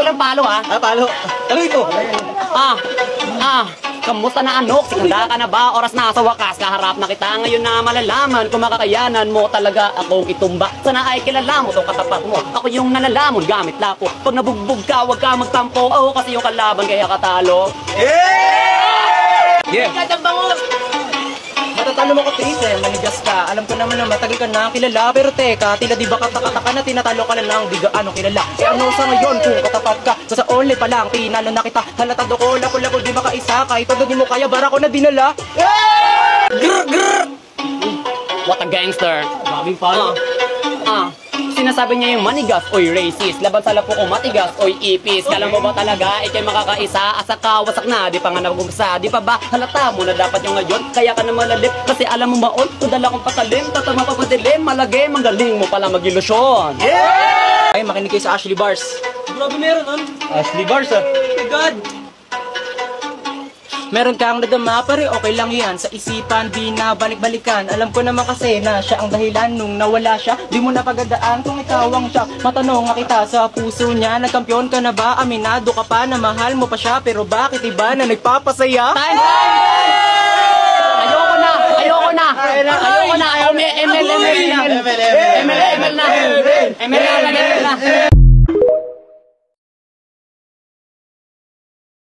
walang palo ha. Palo. Ano ito? Kamusta na anok? Handa ka na ba? Oras na sa wakas. Kaharap na kita ngayon na malalaman kung makakayanan mo talaga akong itumba. Sana ay kilala mo itong katapat mo. Ako yung nalalamon gamit lapo. Pag nabugbog ka, huwag ka magtampo. Oo, kasi yung kalaban kaya katalo. Yeah! Matatalo mo ko, Tite, manigas ka. Alam ko naman na matagal ka na kilala. Pero teka, tila di ba katakataka na tinatalo ka na ng biga ano kilala. Eh ano sa ngayon kung katapat ka? So sa only pa lang, tinalo na kita. Halatado ko, lako-lako di makaisa. Kahit todo di mo kaya, bara ko na dinala. Grr, grr. What a gangster. Grabing palo. Sinasabi niya yung manigas, oy racist. Laban sa lapo ko matigas, oy ipis. Kala mo ba talaga, ikay makakaisa? Asa ka, wasak na, di pa nga nagumsa. Di pa ba, halata mo na dapat yung ngayon. Kaya ka na malalim, kasi alam mo maon. Tudala kong pakalim, tatama papadilim. Malagay, magaling mo pala mag-ilusyon. Ay, makinig kayo sa Ashley Bars. Grabe meron nun. Ashley Bars Oh my God. Meron kang nadama, pare okay lang yan. Sa isipan, di na balik-balikan. Alam ko naman kasi na siya ang dahilan nung nawala siya. Di mo napagadaan kung ikaw ang siya. Matanong nga kita sa puso niya. Nagkampiyon ka na ba? Aminado ka pa na mahal mo pa siya. Pero bakit iba na nagpapasaya? Time! Ayoko na! Ayaw mo ML na! ML na!